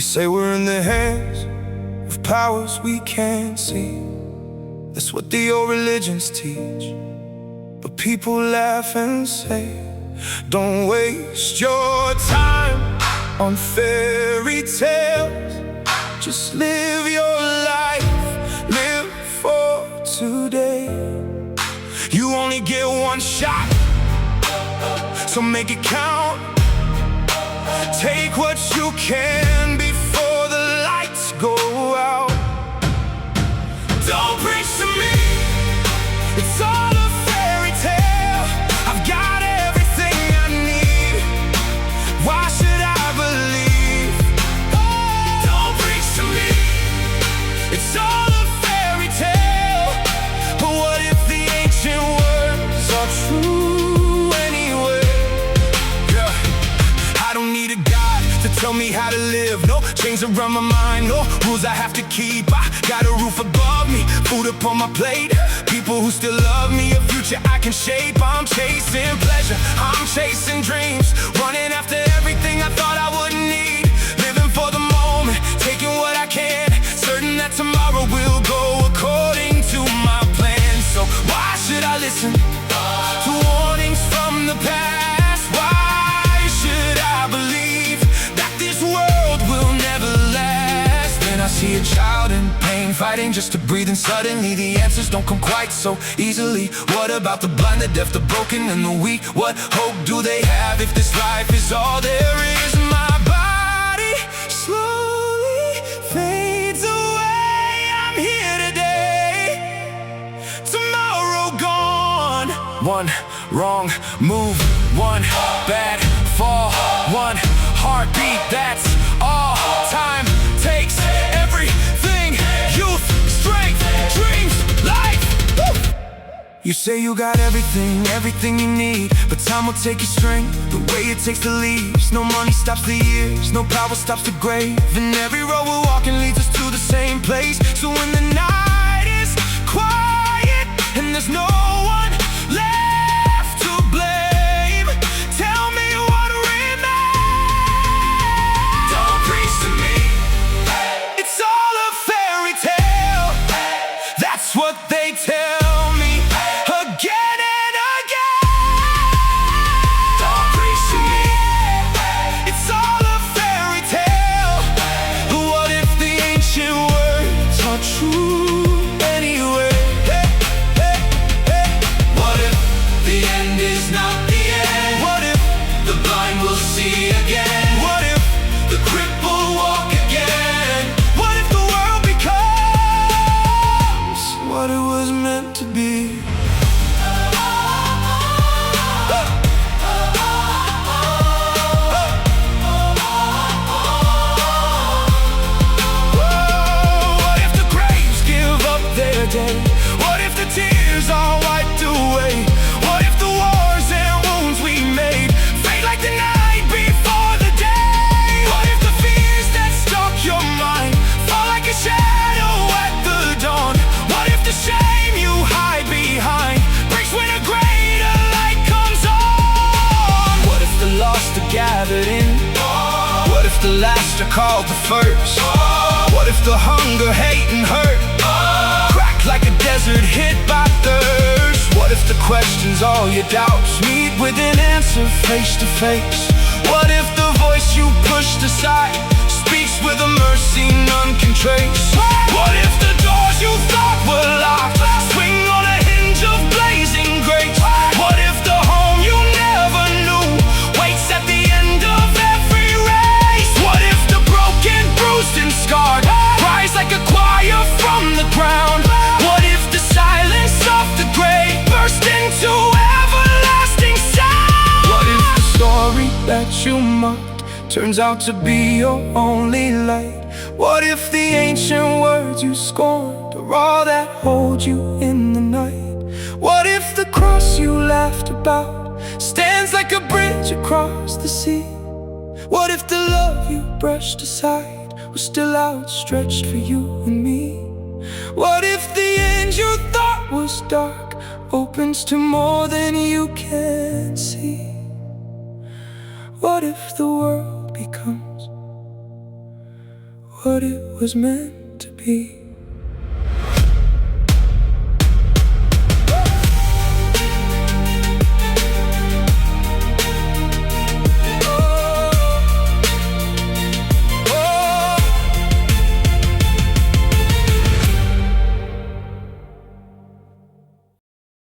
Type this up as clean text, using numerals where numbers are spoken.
say we're in the hands of powers we can't see. That's what the old religions teach. But people laugh and say, don't waste your time on fairy tales. Just live your life, live for today. You only get one shot, so make it count. Take what you can before the lights go out. Don't preach to me, it's all a fairy tale. I've got everything I need, why should I believe? Don't preach to me, it's all a fairy tale. But what if the ancient words are true anyway? Yeah, I don't need a God to tell me how to live. No chains around my mind, no rules I have to keep. I got a roof above me, food upon my plate, people who still love me, a future I can shape. I'm chasing pleasure, I'm chasing dreams, running after everything I thought I wouldn't need. Living for the moment, taking what I can, certain that tomorrow will go according to my plan. So why should I listen to warnings from the past? Why should I believe that this world will never last? Then I see a child in pain, fighting just to breathe, and suddenly the answers don't come quite so easily. What about the blind, the deaf, the broken, and the weak? What hope do they have if this life is all there is? My body slowly fades away. I'm here today, tomorrow gone. One wrong move, one bad fall, one heartbeat, that's all time takes. Everything, youth, strength, dreams, life. Woo! You say you got everything, everything you need, but time will take your strength the way it takes the leaves. No money stops the years, no power stops the grave, and every road we're walking leads us to the same place. So when the night is quiet and there's no one left to blame, tell me what remains. Don't preach to me, it's all a fairy tale. That's what they tell me again and again. Don't preach to me, it's all a fairy tale. But what if the ancient words are true anyway? Hey, hey, hey. What if the end is not the end? What if the blind will see again? What if the crippled walk again? What if the world becomes what it was meant to be? What if the graves give up their day? What if the tears are wiped away? What if the wars and wounds we made fade like the night before the day? What if the fears that stalk your mind fall like a shadow at the dawn? What if the shame you hide behind breaks when a greater light comes on? What if the lost are gathered in? What if the last are called the first? What if the hunger, hate, and hurt crack like a desert hit by thirst? What if the questions, all your doubts, meet with an answer face to face? What if the voice you pushed aside speaks with a mercy none can trace? What if the doors you thought were locked swing on a hinge of blazing grace? What if the home you never knew waits at the end of every race? What if the broken, bruised, and scarred cries like a choir from the ground? What if the silence of the grave burst into everlasting sound? What if the story that you mocked turns out to be your only light? What if the ancient words you scorned are all that hold you in the night? What if the cross you laughed about stands like a bridge across the sea? What if the love you brushed aside was still outstretched for you and me? What if the end you thought was dark opens to more than you can see? What if the world becomes was meant to be.